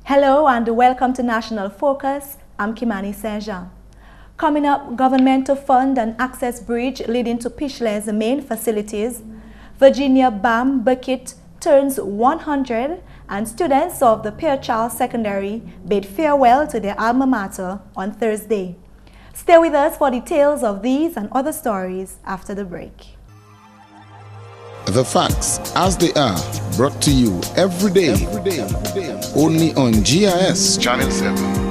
Hello and welcome to National Focus. I'm Kimani. Coming up, government to fund an access bridge leading to Pishle's main facilities. Virginia BAM Bucket turns 100 and students of the Pierre Charles Secondary bid farewell to their alma mater on Thursday. Stay with us for details of these and other stories after the break. The facts as they are, brought to you every day. Only on GIS Channel 7.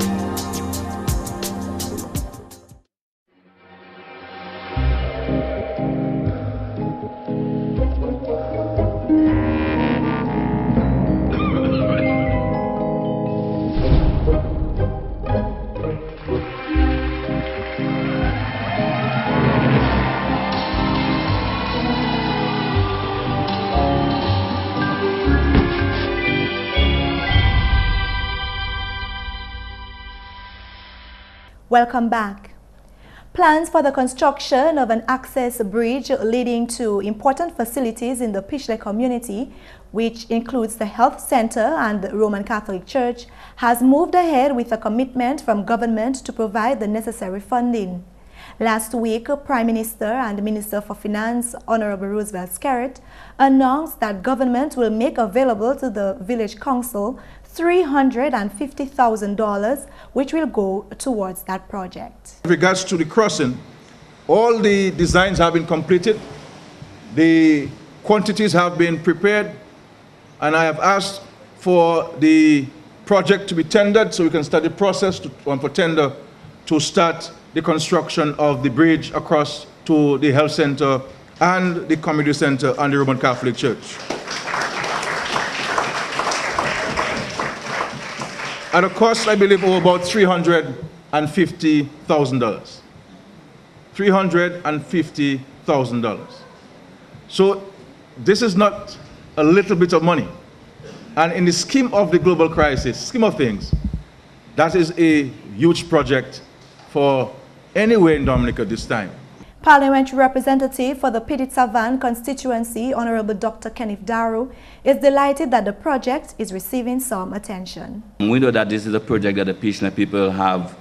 Welcome back. Plans for the construction of an access bridge leading to important facilities in the Pishle community, which includes the health center and the Roman Catholic Church, has moved ahead with a commitment from government to provide the necessary funding. Last week, Prime Minister and Minister for Finance, Honorable Roosevelt Skerrit, announced that government will make available to the Village Council $350,000, which will go towards that project. In regards to the crossing, all the designs have been completed, the quantities have been prepared, and I have asked for the project to be tendered so we can start the process for tender to start the construction of the bridge across to the health center and the community center and the Roman Catholic Church. At a cost, I believe, of about $350,000. $350,000. So this is not a little bit of money. And in the scheme of the global crisis, scheme of things, that is a huge project for anywhere in Dominica this time. Parliamentary representative for the Petit Savan constituency, Honorable Dr. Kenneth Daru, is delighted that the project is receiving some attention. We know that this is a project that the Pishna people have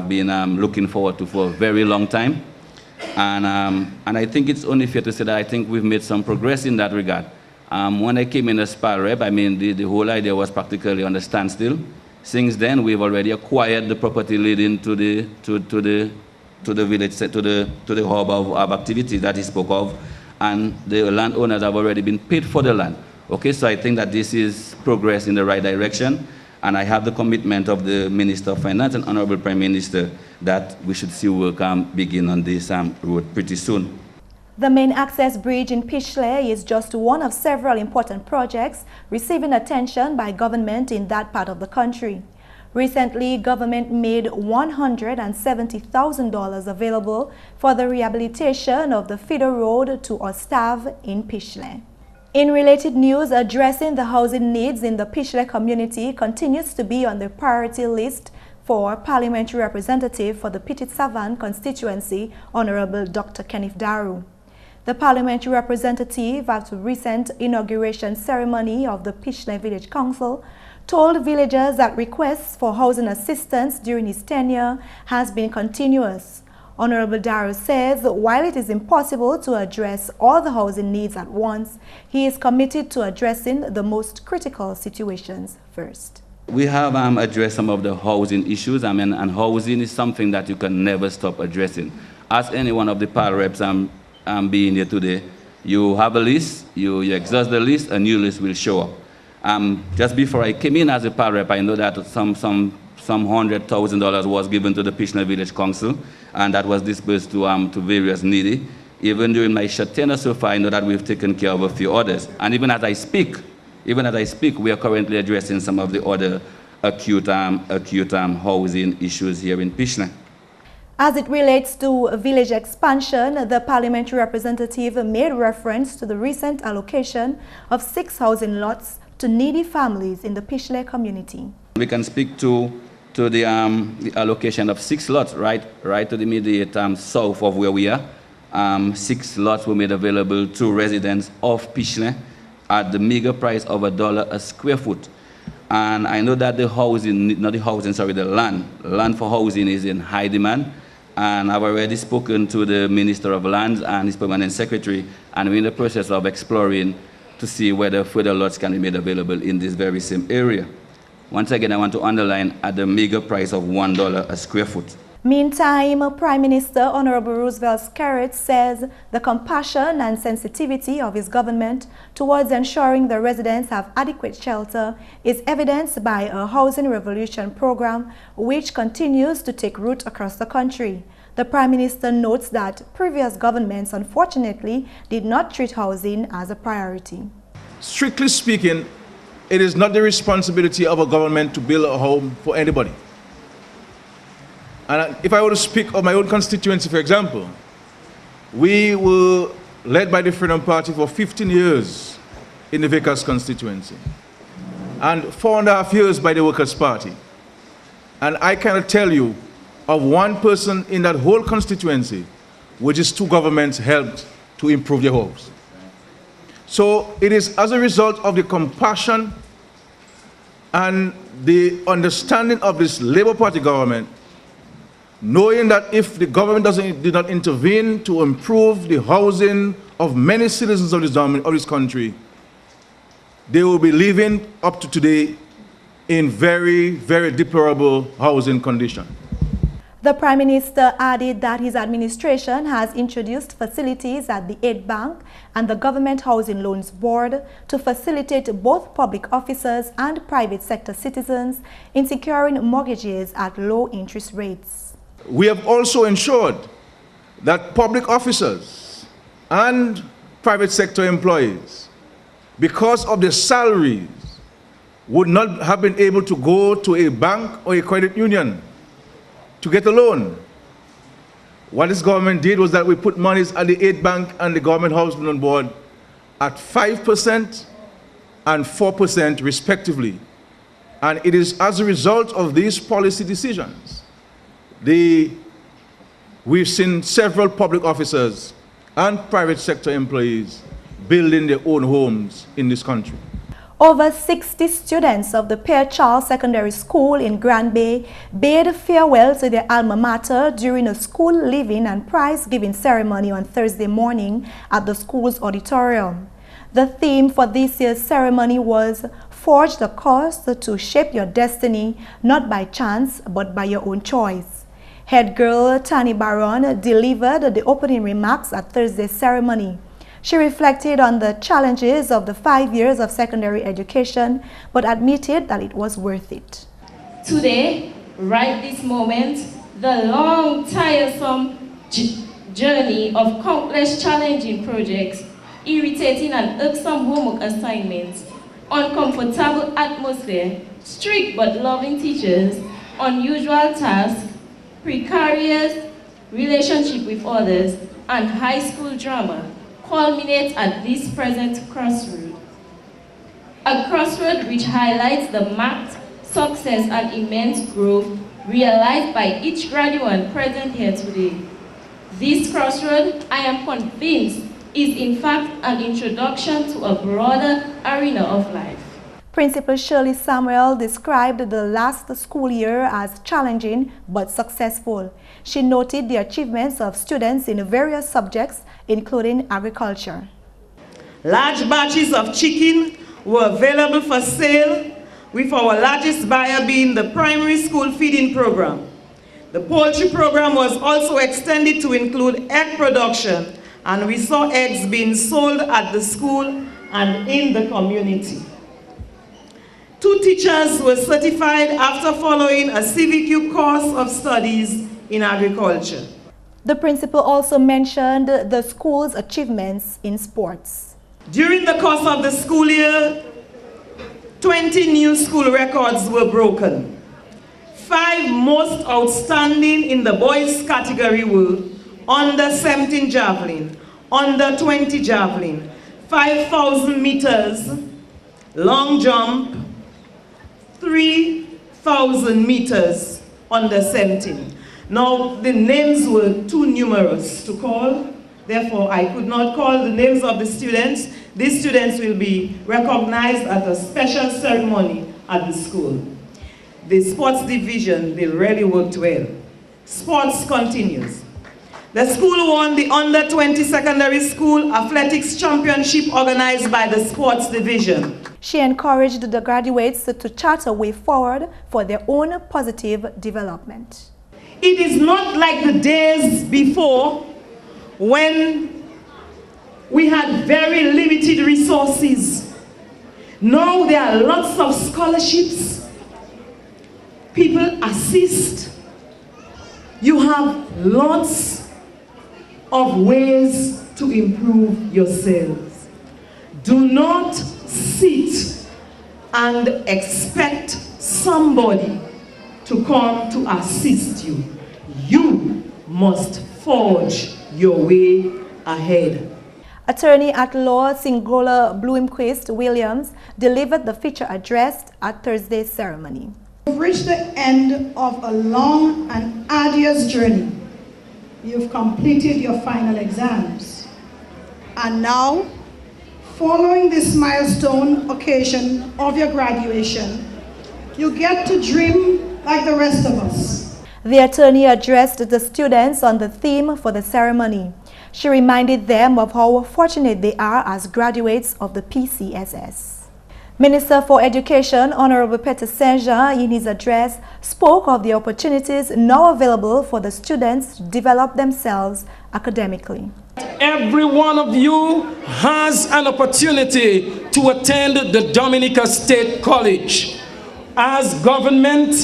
been looking forward to for a very long time. And I think it's only fair to say that I think we've made some progress in that regard. When I came in as PAL rep, I mean, the whole idea was practically on the standstill. Since then, we've already acquired the property leading to the village, to the hub of activity that he spoke of, and the landowners have already been paid for the land. Okay, so I think that this is progress in the right direction, and I have the commitment of the Minister of Finance and Honorable Prime Minister that we should see work begin on this road pretty soon. The main access bridge in Pishle is just one of several important projects receiving attention by government in that part of the country. Recently, government made $170,000 available for the rehabilitation of the feeder road to Ostav in Pishle. In related news, addressing the housing needs in the Pishle community continues to be on the priority list for Parliamentary Representative for the Petit Savan constituency, Honorable Dr. Kenneth Daru. The Parliamentary Representative, at the recent inauguration ceremony of the Pishle Village Council, told villagers that requests for housing assistance during his tenure has been continuous. Honorable Daru says while it is impossible to address all the housing needs at once, he is committed to addressing the most critical situations first. We have addressed some of the housing issues, and housing is something that you can never stop addressing. As any one of the PAL reps being here today, you have a list, you exhaust the list, a new list will show up. Just before I came in as a PAL rep, I know that some $100,000 was given to the Pishle Village Council, and that was disbursed to various needy. Even during my short tenure so far, I know that we've taken care of a few others. And even as I speak, we are currently addressing some of the other acute housing issues here in Pishle. As it relates to village expansion, the parliamentary representative made reference to the recent allocation of 6 housing lots to needy families in the Pishleh community. We can speak to the allocation of 6 lots right to the immediate south of where we are. 6 lots were made available to residents of Pishleh at the meager price of $1 a square foot. And I know that the land for housing is in high demand. And I've already spoken to the Minister of Lands and his permanent secretary, and we're in the process of exploring to see whether further lots can be made available in this very same area. Once again, I want to underline at the meager price of $1 a square foot. Meantime, Prime Minister Honorable Roosevelt Skerrit says the compassion and sensitivity of his government towards ensuring the residents have adequate shelter is evidenced by a housing revolution program which continues to take root across the country. The Prime Minister notes that previous governments unfortunately did not treat housing as a priority. Strictly speaking, it is not the responsibility of a government to build a home for anybody. And if I were to speak of my own constituency, for example, we were led by the Freedom Party for 15 years in the Vickers constituency, and 4.5 years by the Workers' Party. And I cannot tell you of one person in that whole constituency which is 2 governments helped to improve their homes. So it is as a result of the compassion and the understanding of this Labour Party government, knowing that if the government did not intervene to improve the housing of many citizens of this country, they will be living up to today in very, very deplorable housing conditions. The Prime Minister added that his administration has introduced facilities at the Aid Bank and the Government Housing Loans Board to facilitate both public officers and private sector citizens in securing mortgages at low interest rates. We have also ensured that public officers and private sector employees, because of their salaries, would not have been able to go to a bank or a credit union to get a loan. What this government did was that we put monies at the Aid Bank and the Government Housing Loan Board at 5% and 4% respectively. And it is as a result of these policy decisions we've seen several public officers and private sector employees building their own homes in this country. Over 60 students of the Pierre Charles Secondary School in Grand Bay bade farewell to their alma mater during a school leaving and prize-giving ceremony on Thursday morning at the school's auditorium. The theme for this year's ceremony was "Forge the Course to Shape Your Destiny, not by chance, but by your own choice." Head girl Tani Baron delivered the opening remarks at Thursday's ceremony. She reflected on the challenges of the 5 years of secondary education, but admitted that it was worth it. Today, right this moment, the long, tiresome journey of countless challenging projects, irritating and irksome homework assignments, uncomfortable atmosphere, strict but loving teachers, unusual tasks, precarious relationship with others, and high school drama culminates at this present crossroad. A crossroad which highlights the marked success and immense growth realized by each graduate present here today. This crossroad, I am convinced, is in fact an introduction to a broader arena of life. Principal Shirley Samuel described the last school year as challenging but successful. She noted the achievements of students in various subjects, including agriculture. Large batches of chicken were available for sale, with our largest buyer being the primary school feeding program. The poultry program was also extended to include egg production, and we saw eggs being sold at the school and in the community. 2 teachers were certified after following a CVQ course of studies in agriculture. The principal also mentioned the school's achievements in sports. During the course of the school year, 20 new school records were broken. 5 most outstanding in the boys category were under 17 javelin, under 20 javelin, 5,000 meters, long jump, 3,000 meters under 17. Now, the names were too numerous to call, therefore I could not call the names of the students. These students will be recognized at a special ceremony at the school. The sports division, they really worked well. Sports continues. The school won the Under 20 Secondary School Athletics Championship organized by the sports division. She encouraged the graduates to chart a way forward for their own positive development. It is not like the days before when we had very limited resources. Now there are lots of scholarships. People assist. You have lots of ways to improve yourselves. Do not sit and expect somebody to come to assist you. You must forge your way ahead. Attorney at Law Singola Bloomquist Williams delivered the feature address at Thursday's ceremony. You've reached the end of a long and arduous journey. You've completed your final exams. And now, following this milestone occasion of your graduation, you get to dream like the rest of us. The attorney addressed the students on the theme for the ceremony. She reminded them of how fortunate they are as graduates of the PCSS. Minister for Education, Honorable Peter Saint-Jean, in his address, spoke of the opportunities now available for the students to develop themselves academically. Every one of you has an opportunity to attend the Dominica State College. As government,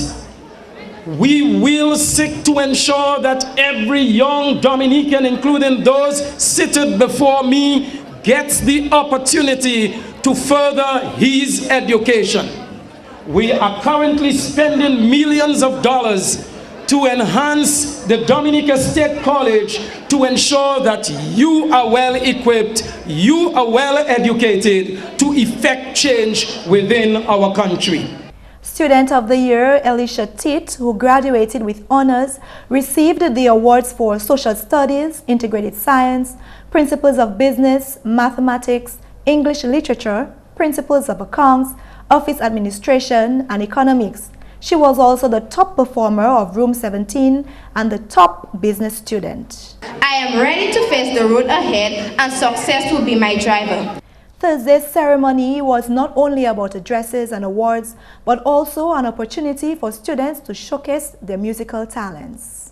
we will seek to ensure that every young Dominican, including those seated before me, gets the opportunity to further his education. We are currently spending millions of dollars to enhance the Dominica State College to ensure that you are well equipped, you are well educated to effect change within our country. Student of the Year, Elisha Tit, who graduated with honors, received the awards for Social Studies, Integrated Science, Principles of Business, Mathematics, English Literature, Principles of Accounts, Office Administration, and Economics. She was also the top performer of Room 17 and the top business student. I am ready to face the road ahead, and success will be my driver. Thursday's ceremony was not only about addresses and awards, but also an opportunity for students to showcase their musical talents.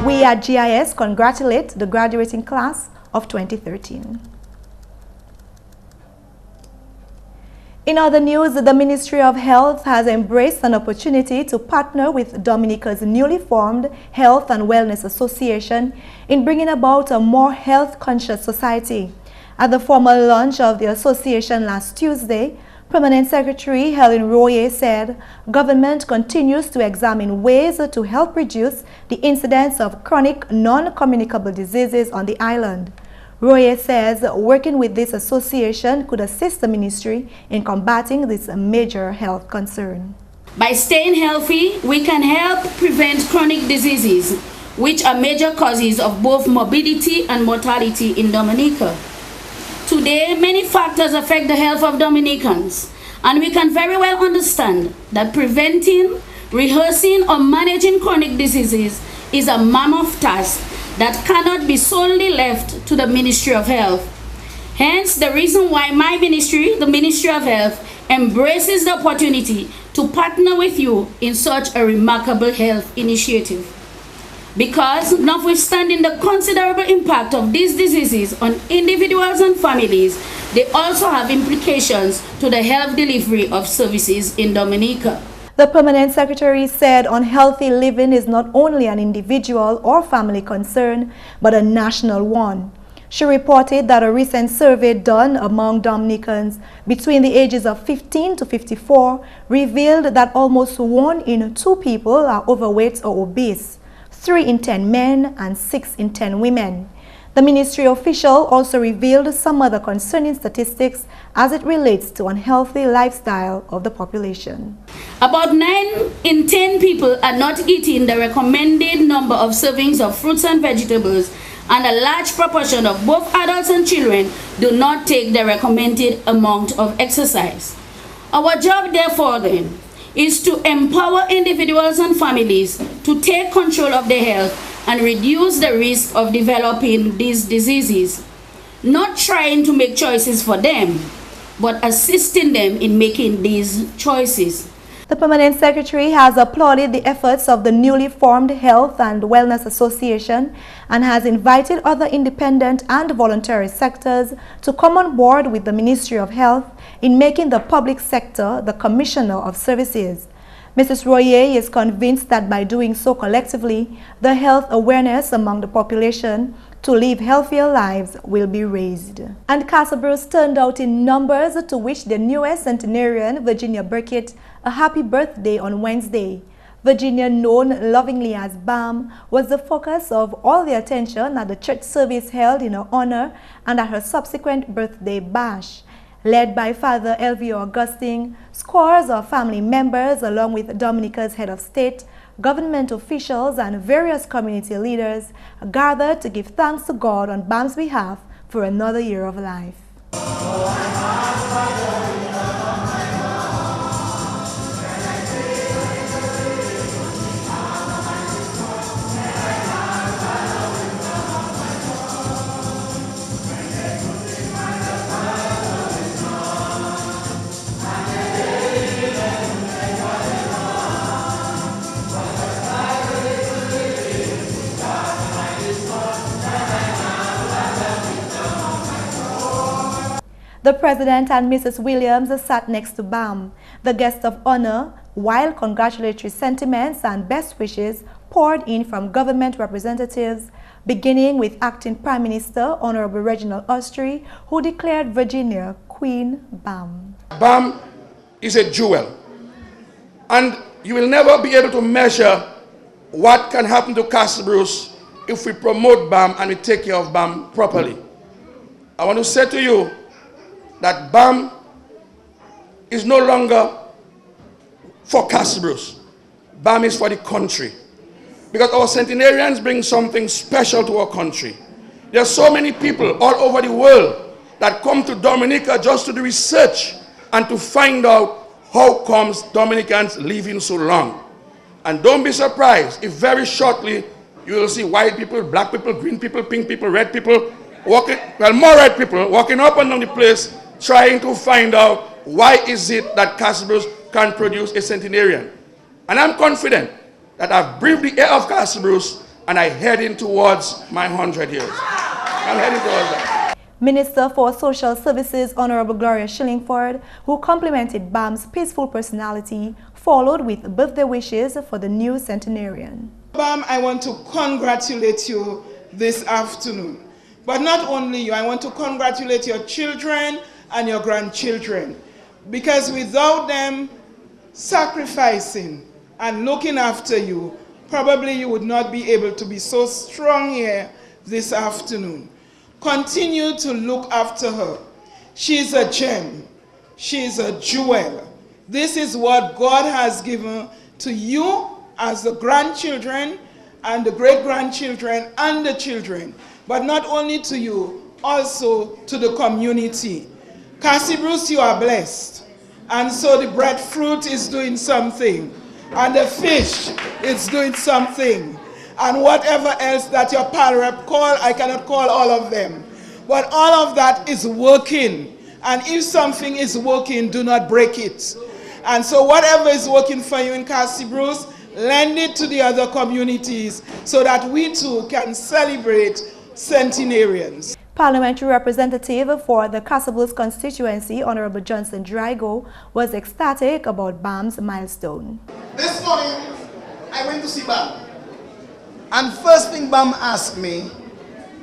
We at GIS congratulate the graduating class of 2013. In other news, the Ministry of Health has embraced an opportunity to partner with Dominica's newly formed Health and Wellness Association in bringing about a more health-conscious society. At the formal launch of the association last Tuesday, Permanent Secretary Helen Royer said government continues to examine ways to help reduce the incidence of chronic non-communicable diseases on the island. Royer says working with this association could assist the ministry in combating this major health concern. By staying healthy, we can help prevent chronic diseases, which are major causes of both morbidity and mortality in Dominica. Today, many factors affect the health of Dominicans, and we can very well understand that preventing, rehearsing, or managing chronic diseases is a mammoth task that cannot be solely left to the Ministry of Health. Hence, the reason why my ministry, the Ministry of Health, embraces the opportunity to partner with you in such a remarkable health initiative. Because notwithstanding the considerable impact of these diseases on individuals and families, they also have implications to the health delivery of services in Dominica. The Permanent Secretary said unhealthy living is not only an individual or family concern, but a national one. She reported that a recent survey done among Dominicans between the ages of 15 to 54 revealed that almost 1 in 2 people are overweight or obese, 3 in 10 men and 6 in 10 women. The ministry official also revealed some other concerning statistics as it relates to unhealthy lifestyle of the population. About 9 in 10 people are not eating the recommended number of servings of fruits and vegetables, and a large proportion of both adults and children do not take the recommended amount of exercise. Our job, therefore, then, is to empower individuals and families to take control of their health and reduce the risk of developing these diseases, not trying to make choices for them, but assisting them in making these choices. The Permanent Secretary has applauded the efforts of the newly formed Health and Wellness Association and has invited other independent and voluntary sectors to come on board with the Ministry of Health in making the public sector the commissioner of services. Mrs. Royer is convinced that by doing so collectively, the health awareness among the population to live healthier lives will be raised. And Castlebros turned out in numbers to wish the newest centenarian, Virginia Burkett, a happy birthday on Wednesday. Virginia, known lovingly as Bam, was the focus of all the attention at the church service held in her honor and at her subsequent birthday bash. Led by Father Elvio Augustine, scores of family members along with Dominica's head of state, government officials and various community leaders gathered to give thanks to God on Bam's behalf for another year of life. The President and Mrs. Williams sat next to Bam. The guest of honor, while congratulatory sentiments and best wishes poured in from government representatives, beginning with Acting Prime Minister Honorable Reginald Austri, who declared Virginia Queen Bam. Bam is a jewel, and you will never be able to measure what can happen to Castlebros if we promote Bam and we take care of Bam properly. I want to say to you that Bam is no longer for Castlebros. Bam is for the country. Because our centenarians bring something special to our country. There are so many people all over the world that come to Dominica just to do research and to find out how comes Dominicans living so long. And don't be surprised if very shortly you will see white people, black people, green people, pink people, red people, walking, well, more red people walking up and down the place trying to find out why is it that Castlebros can produce a centenarian. And I'm confident that I've breathed the air of Castlebros and I'm heading towards my 100 years. I'm heading towards that. Minister for Social Services Honorable Gloria Shillingford, who complimented Bam's peaceful personality, followed with birthday wishes for the new centenarian. Bam, I want to congratulate you this afternoon. But not only you, I want to congratulate your children and your grandchildren, because without them sacrificing and looking after you, probably you would not be able to be so strong here this afternoon. Continue to look after her. She is a gem. She is a jewel. This is what God has given to you as the grandchildren and the great-grandchildren and the children, but not only to you, also to the community. Castlebros, you are blessed. And so the breadfruit is doing something. And the fish is doing something. And whatever else that your pal rep call, I cannot call all of them. But all of that is working. And if something is working, do not break it. And so whatever is working for you in Castlebros, lend it to the other communities so that we too can celebrate centenarians. Parliamentary representative for the Casablanca constituency, Honorable Johnson Drygo, was ecstatic about BAM's milestone. This morning, I went to see BAM. And first thing BAM asked me,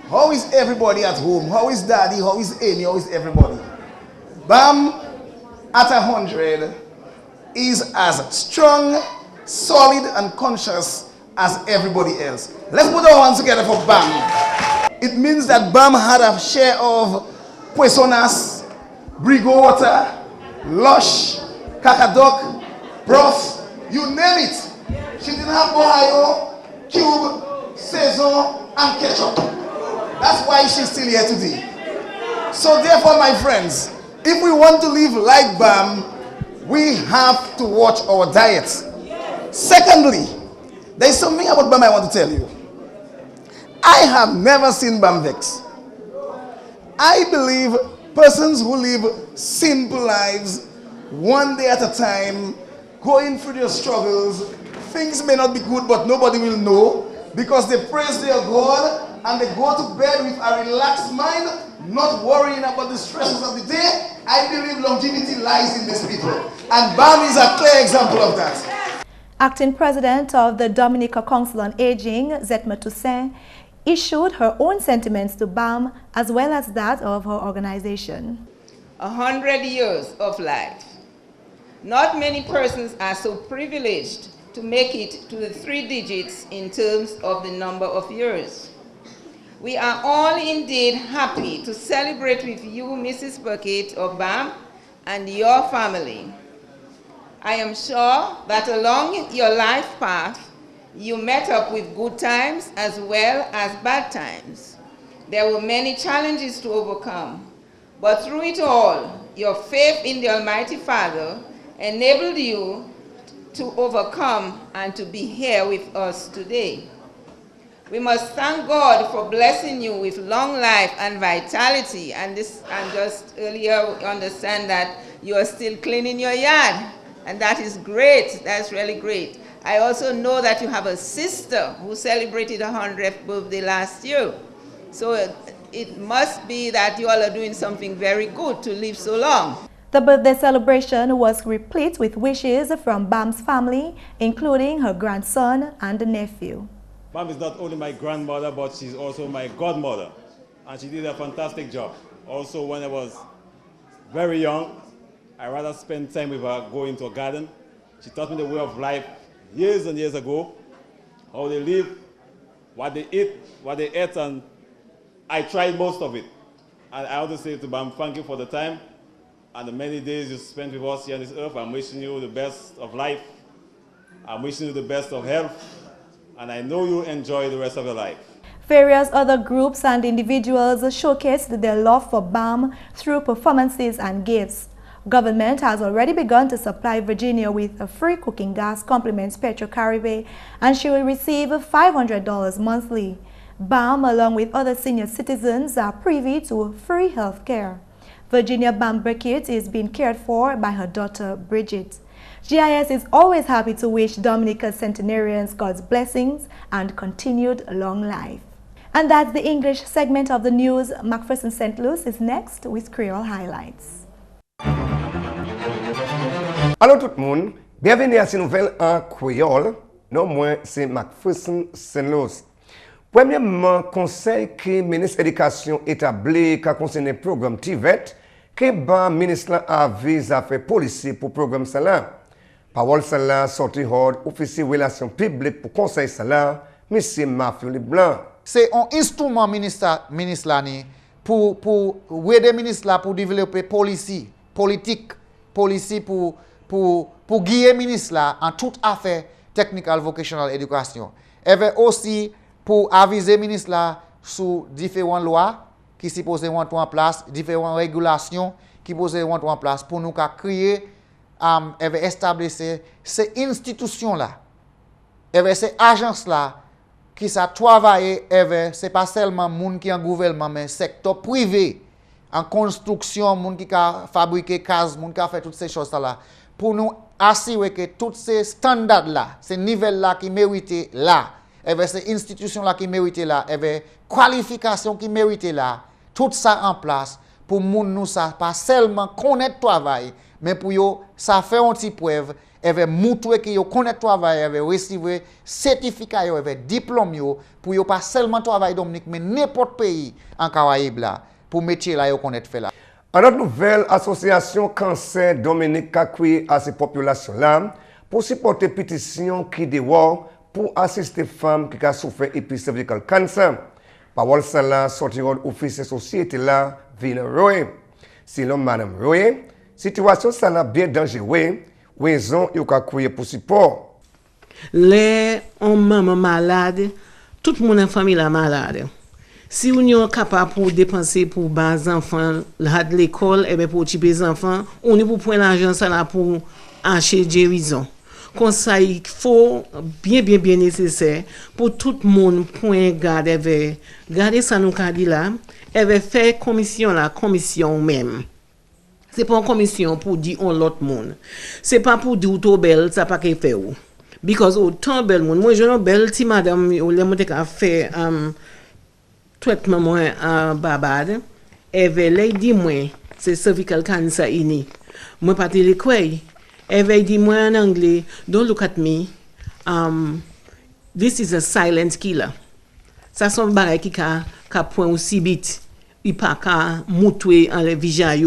how is everybody at home? How is Daddy? How is Amy? How is everybody? BAM at 100 is as strong, solid, and conscious as everybody else. Let's put our hands together for BAM. It means that BAM had a share of Poissonas, Brigo water, Lush, Kakadoc, broth, you name it. She didn't have Ohio, Cube, Saison, and ketchup. That's why she's still here today. So therefore, my friends, if we want to live like BAM, we have to watch our diet. Secondly, there's something about BAM I want to tell you. I have never seen BAM vex. I believe persons who live simple lives, one day at a time, going through their struggles, things may not be good, but nobody will know because they praise their God and they go to bed with a relaxed mind, not worrying about the stresses of the day. I believe longevity lies in these people. And BAM is a clear example of that. Acting President of the Dominica Council on Aging, Zetma Toussaint, issued her own sentiments to BAM as well as that of her organization. 100 years of life. Not many persons are so privileged to make it to the 3 digits in terms of the number of years. We are all indeed happy to celebrate with you, Mrs. Bucket of BAM, and your family. I am sure that along your life path, you met up with good times as well as bad times. There were many challenges to overcome, but through it all, your faith in the Almighty Father enabled you to overcome and to be here with us today. We must thank God for blessing you with long life and vitality. And just earlier understand that you are still cleaning your yard. And that is great. That's really great. I also know that you have a sister who celebrated her 100th birthday last year. So it must be that you all are doing something very good to live so long. The birthday celebration was replete with wishes from BAM's family, including her grandson and nephew. BAM is not only my grandmother, but she's also my godmother. And she did a fantastic job. Also, when I was very young, I rather spend time with her going to a garden. She taught me the way of life years and years ago, how they live, what they eat, what they ate, and I tried most of it. And I want to say to BAM, thank you for the time and the many days you spent with us here on this earth. I'm wishing you the best of life. I'm wishing you the best of health. And I know you enjoy the rest of your life. Various other groups and individuals showcased their love for BAM through performances and gifts. Government has already begun to supply Virginia with a free cooking gas compliments Petro-Caribe, and she will receive $500 monthly. BAM, along with other senior citizens, are privy to free health care. Virginia BAM Burkett is being cared for by her daughter Bridget. GIS is always happy to wish Dominica's centenarians God's blessings and continued long life. And that's the English segment of the news. Macpherson St. Louis is next with Creole highlights. Allô tout le monde, bienvenue à cette nouvelle en créole. Non, moi, c'est Macpherson St. Louis. Premièrement, conseil que le ministre de l'Éducation établi qui concerne le programme TVET, que le ministre a visé à faire policier pour le programme salaire. Parole salaire sorti hors officier relations publiques pour conseil salaire, M. Mathieu Leblanc. C'est un instrument ministre pour aider le ministre pour développer politique pour guider le ministre en toute affaire technical vocational education. Et aussi pour aviser le ministre sur différentes lois qui sont posées en place, différentes régulations qui sont posées en place pour nous créer et établir ces institutions-là, et ces agences-là qui ça travaille, ce n'est pas seulement les gens qui sont en gouvernement, mais le secteur privé, en construction, les gens qui ont fabriqué cases, les gens qui ont fait toutes ces choses-là, pour nous assurer que tous ces standards-là, ces niveaux-là qui méritent là, ces institutions-là qui méritent là, ces qualifications qui méritent là, tout ça en place pour moun nous ça pas seulement connaître travail mais pour yo ça fait une petite preuve et veut montrer que yo connaître travail et veut recevoir certificat yo et veut diplôme yo pour yo pas seulement travail Dominique mais n'importe pays en Caraïbes là pour métier là yo connaître faire là. En notre nouvelle association Cancer Dominica a créé à ces populations-là pour supporter pétition qui dévoile pour assister les femmes qui ont souffert de cervical cancer. Parole ça là sortiront office de société là vient Roy. Sinon madame Roy, situation ça là bien dangereuse, raison il a créé pour support. Les maman malade, tout le monde en famille est malade. Si on est capable de dépenser pour les enfants de l'école, et pour les enfants, on est pour prendre l'argent pour acheter des guérisons. Comme ça, il faut bien nécessaire pour tout le monde point garder ça nous dit là, et faire commission même. C'est pas une commission pour dire on l'autre monde. C'est pas pour dire tout belle, ça pas qu'il fait ou. Because autant belle monde, moi je non belle ti madame, ou les monde qui a fait traitement moi en Barbade, et veille dit moi c'est cervical cancer ini. Moi pas te quoi. Et dit moi en anglais, don't look at me. This is a silent killer. Ça son bagay qui ka point aussi vite. Il pas ka moutoué en le visage.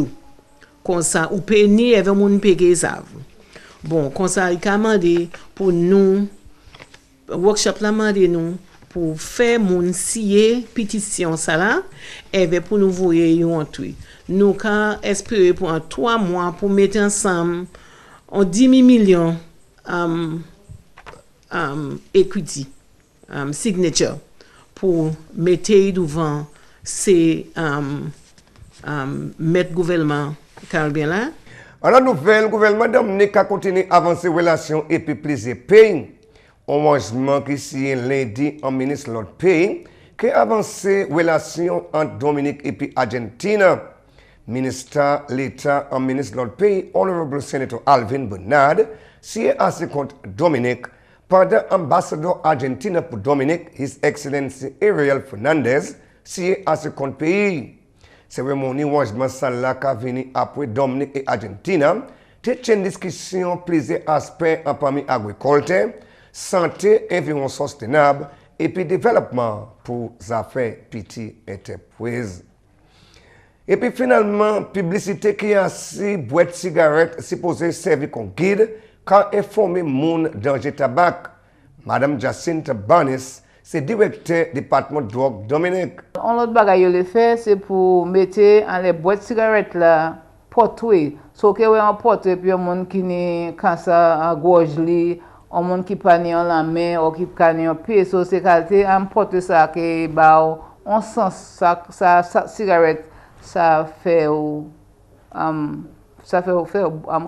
Comme ça ou peut ni avec moun pégué ça. Bon, comme ça il a demandé pour nous workshop la demandé nous pour faire mon signer pétition ça là et pour nous voyer un truc. Nous quand espérer pour 3 mois pour mettre ensemble on 10 millions equity signature pour mettre devant ces mettre gouvernement caribéen là. En la nouvelle, gouvernement Dominique a continué à avancer relations et puis plaisir pays. On mangement qui si lundi en ministre de l'autre pays qui a avancé relations entre Dominique et puis Argentine. Ministre l'État en ministre de l'autre pays, Honorable Senator Alvin Bernard, si est à ce compte Dominique, pendant ambassadeur Argentine pour Dominique, His Excellency Ariel Fernandez, si est à ce compte pays. Cérémonie wangement sala qui venu après Dominique et Argentine, te une discussion plusieurs aspects en parmi agriculture, santé, environnement soutenable et puis développement pour affaires petites entreprises. Et puis finalement, publicité qui a si boîte de cigarettes supposée servir comme guide quand informer moun danger tabac. Madame Jacinta Barnes, c'est directeur département de drogue Dominique. On l'autre bagaille le fait c'est pour mettre en les boîtes de cigarettes là portée. So que on porte puis un monde qui ne cancer à gorge li, un monde qui pas ni en la main ou qui pas ni en pied, so c'est qualité on porte ça que ba on sens ça cigarette ça fait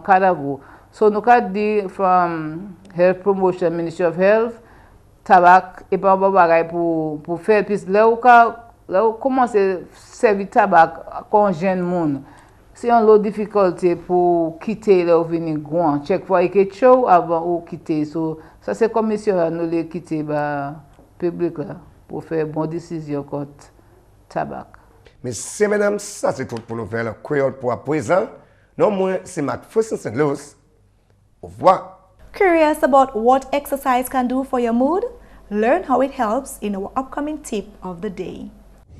cadavre. So nous ka dit from Health Promotion Ministry of Health tabac et pas bagaille pour faire puis là où commence servir tabac con jeune monde c'est une autre difficulté pour quitter là ou venir grand chaque fois il est chaud avant ou quitter so ça c'est commission nous les quitter ba public là pour faire bonne décision contre tabac. Mais c'est mesdames ça c'est tout pour nouvelle créole pour à présent non moins c'est Macpherson St. Louis. Au revoir. Curious about what exercise can do for your mood? Learn how it helps in our upcoming tip of the day.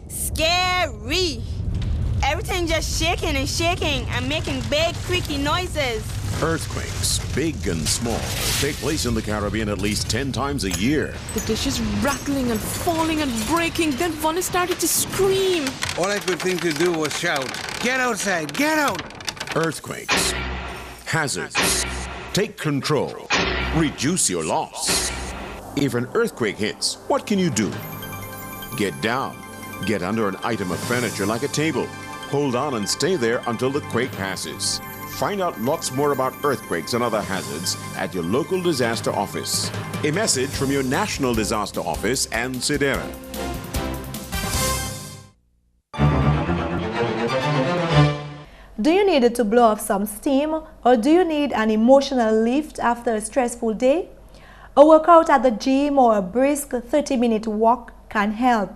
Scary! Everything just shaking and making big creaky noises. Earthquakes, big and small, take place in the Caribbean at least 10 times a year. The dishes rattling and falling and breaking, then Vonnie started to scream. All I could think to do was shout, "Get outside, get out!" Earthquakes, hazards, take control, reduce your loss. If an earthquake hits, what can you do? Get down. Get under an item of furniture like a table. Hold on and stay there until the quake passes. Find out lots more about earthquakes and other hazards at your local disaster office. A message from your National Disaster Office and SEDERA. Do you need to blow off some steam, or do you need an emotional lift after a stressful day? A workout at the gym or a brisk 30-minute walk can help.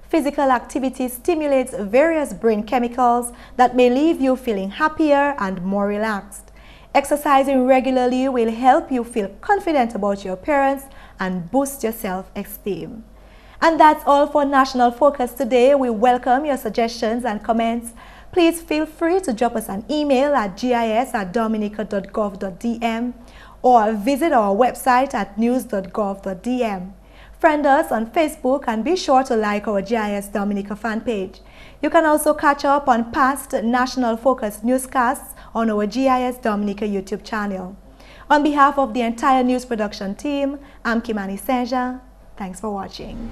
Physical activity stimulates various brain chemicals that may leave you feeling happier and more relaxed. Exercising regularly will help you feel confident about your appearance and boost your self-esteem. And that's all for National Focus today. We welcome your suggestions and comments. Please feel free to drop us an email at gis@dominica.gov.dm or visit our website at news.gov.dm. Friend us on Facebook and be sure to like our GIS Dominica fan page. You can also catch up on past National Focus newscasts on our GIS Dominica YouTube channel. On behalf of the entire news production team, I'm Kimani. Thanks for watching.